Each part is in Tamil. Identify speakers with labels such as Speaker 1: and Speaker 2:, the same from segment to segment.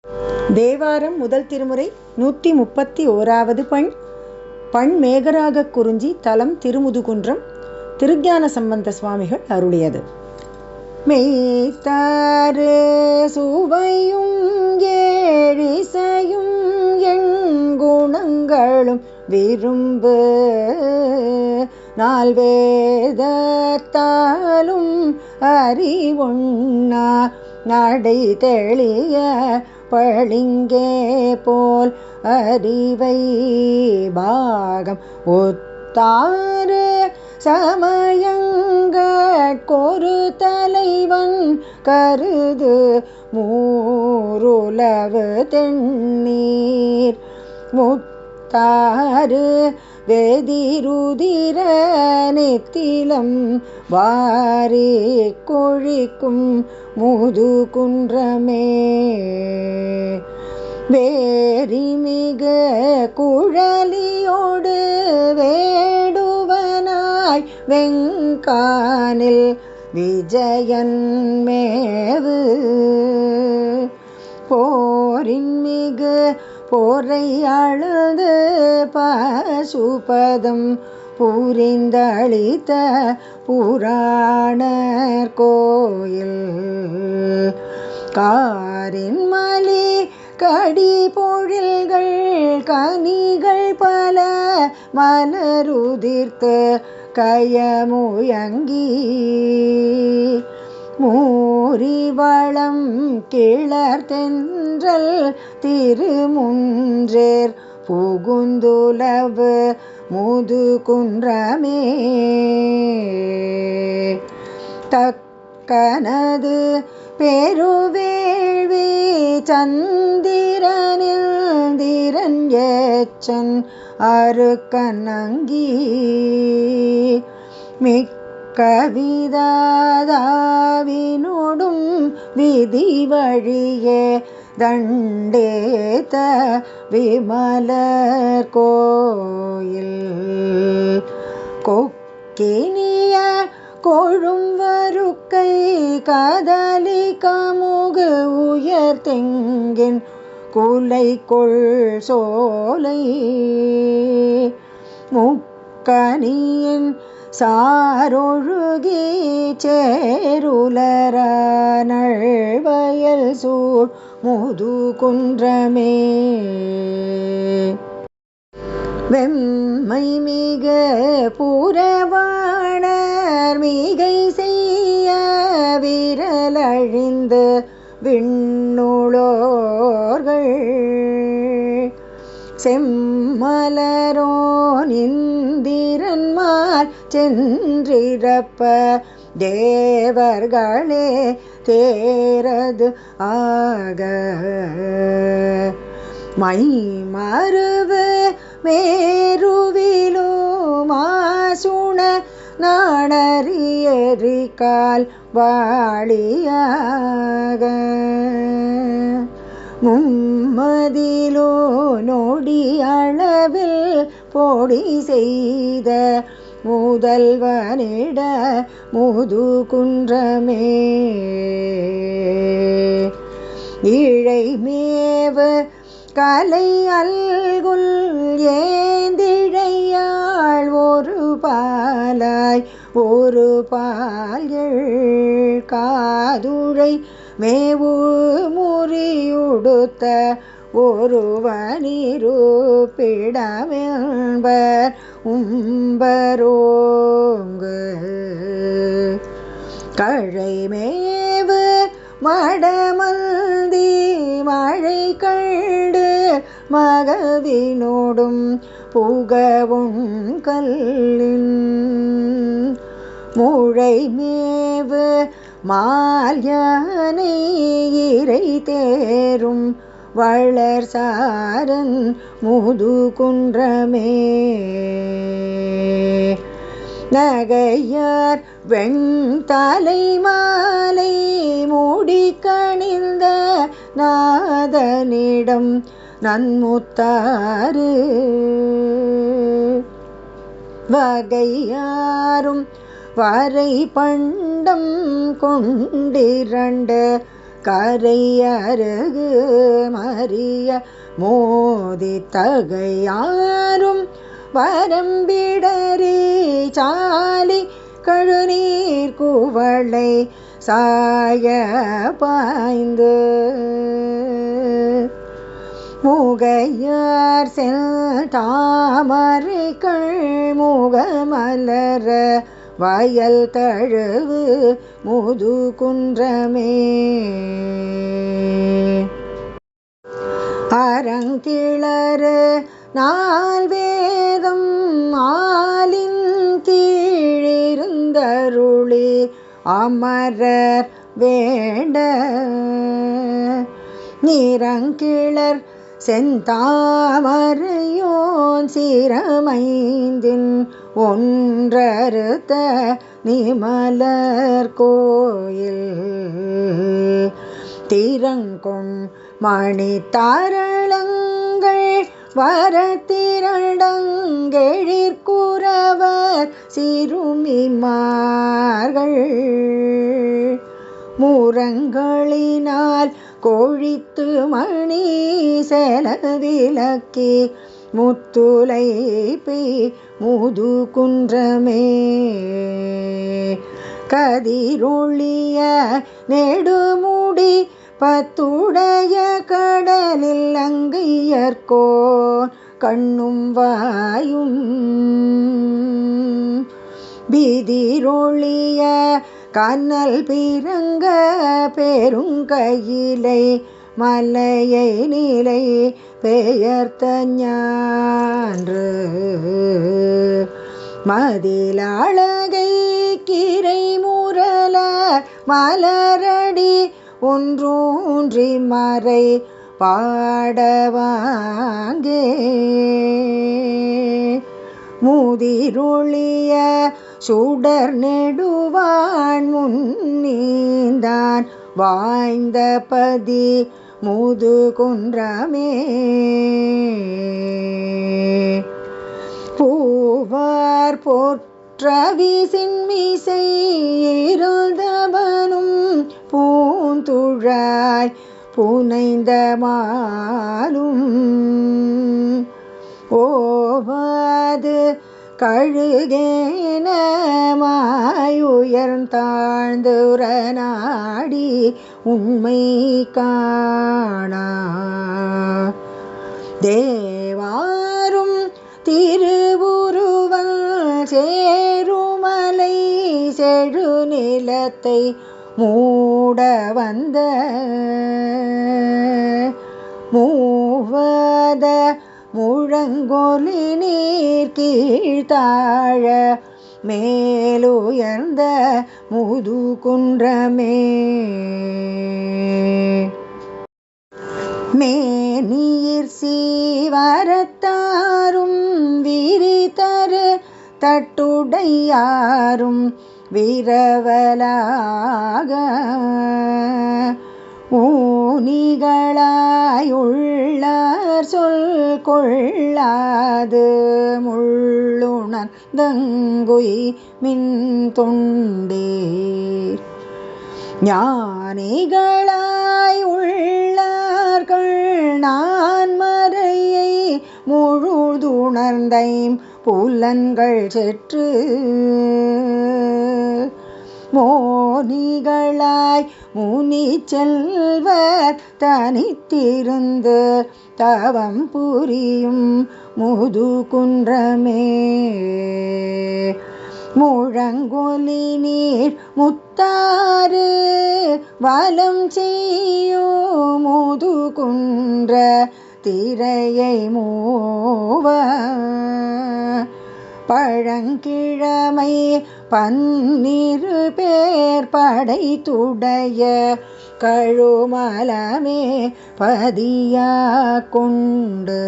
Speaker 1: தேவாரம் முதல் திருமுறை 131வது பண். பண் மேகராக குறிஞ்சி, தலம் திருமுதுகுன்றம். திருஞான சம்பந்த சுவாமிகள் அருளியது. மெய்த்தாறு சுவையும் ஏழிசையும் எண்குணங்களும் விரும்பு நால்வேதத்தாலும் அறிவொண்ணா நடை தெளிய பளிங்கே போல் அறிவை பாகம் ஒத்தாறு சமயங்கட்கொரு தலைவன் கருது மூருலவு தென்னீர் முத்தாறு வேதிருதிர நெத்திலம் வாரி கொழிக்கும் முதுகுன்றமே வேரிமிக குழலியோடு வேடுவனாய் வெங்கானில் விஜயன் மேவு போரின் மிகு போரை அழுது பசுபதம் புரிந்தளித்த புராணர் கோயில் காரின் மலி கடி பொழில்கள் கனிகள் பல மலருதிர்த்து கயமுயங்கி மூரிவளம் கிளர் தென்றல் திருமுன்றேர் புகுந்துலவு முதுகுன்றமே தக்கனது பெருவேள்வி சந்திரனில் திரன் ஏச்சன் அருக்கனங்கி கவிதாதாவினோடும் விதி வழியே தண்டேத்த விமலர் கோயில் கொக்கினிய கொழும் வருக்கை கதலி கமுகு உயர் தெங்கின் குலை கொள் சோலை முக்கனியின் சாரொழுகி சேருலர நல்வயல் சூழ் முதுகுன்றமே வெம்மை மிக புறவாணர் மிகை செய்ய விரலழிந்து விண்ணுளோர்கள் செம்மலரோன் இந்திரன்மார் சென்றிரப்ப தேவர்களே தேரது ஆக மை மருவு மேருவிலோ மாசுண நாணறியறிகால் வாழியாக மும்மதிலோ நொடி அளவில் பொடி செய்த முதல்வனிட முதுகுன்றமே இழைமேவு கலை அல்குல் ஏந்திழையாள் ஒரு பாலாய் ஒரு பால்கள் காதுழை மேவு முறியுடுத்த ஒருவனிருப்பிடமென்பர் உம்பரோங்கு கழைமேவு மடமந்தி மழை கண்டு மகவினோடும் புகவும் கல்லின் முழைமேவு மால்யானை இறை தேரும் வளர் சாரன் முதுகுன்றமே நகையார் வெண்தலை மாலை மூடி கணிந்த நாதனிடம் நன்முத்தாறு வகையாரும் வரை பண்டம் கொண்டிரண்டு கரையருகு மறிய மோதி தகையாரும் வரம்பிடரே சாலி கழுநீர் குவளை சாய பாய்ந்து முகையார் செல் தாமரைகள் முகமலர வயல் தழுவு முதுகுன்றமே அரங்கிளறு நால் வேதம் ஆலின் கீழிருந்தருளி அமரர் வேண்ட நிறங்கிளர் செந்தாமரையோன் சிரமைந்தின் ஒன்றறுத்த நிமலர் கோயில் திறங்கொண் மணி தாரளங்கள் வரத்திரண்டங்கெழிற்குறவர் சிறுமிமார்கள் முரங்களினால் கொழித்து மணி செலவிலக்கி முத்துலை பெய் முதுகுன்றமே கதிரொளிய நெடுமுடி பத்துடைய கடலில் அங்கையர்கோன் கண்ணும் வாயும் பிதிரொளிய கண்ணல் பிறங்க பெருங்கையிலை மலையை நிலை பெயர்த்த ஞான்று மதிலழகை கிரை முரல மலரடி ஒன்றூன்றி மறை பாடவாங்கே முதிரொளிய சுடர் நெடுவான் முன்னீந்தான் வாய்ந்த பதி முதுகுன்றமே பூவார் போற்றவி சின்மிசை இருந்தவனும் பூந்துழாய் புனைந்த மாலும் ஓவாது கழுகேன மாயுயர்ந்தாழ்ந்துரநாடி உண்மை காணா தேவாரும் திருவுருவல் சேருமலை செழுநிலத்தை மூட வந்த மூவத முழங்கொலி நீர் கீழ்த்தாழ மேலுயர்ந்த முதுகுன்றமே மேனியிற் சீவரத்தாரும் விரிதரு தட்டுடையாரும் விரவலாக ஊனிகளாயுள்ளார் சொல் கொள்ளாது முள்ளுணர்ந்தங்குய் மின் தொண்டீர் ஞானிகளாய் உள்ளார்கள் நான் மறையை முழுதுணர்ந்தைம் புலன்கள் செற்று மோனிகளாய் முனி செல்வர் தனித்திருந்து தவம் புரியும் முதுகுன்றமே முழங்கொலி நீர் முத்தாறு வலம் செய்யோ முதுகுன்ற திரையை மூவ பழங்கிழமை பன்னிரு பேர் படைத்துடைய கழுமலமே பதியா கொண்டு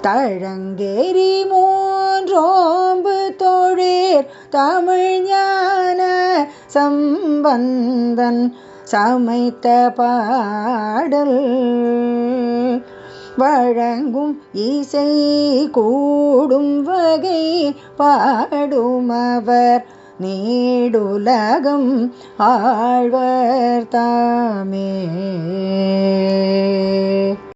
Speaker 1: தழங்கேரி மூன்றோம்பு தொழிற் தமிழ் ஞான சம்பந்தன் சமைத்த பாடல் வழங்கும் இசை கூடும் வகை பாடுமவர் நீடுலகம் ஆழ்வர் தாமே.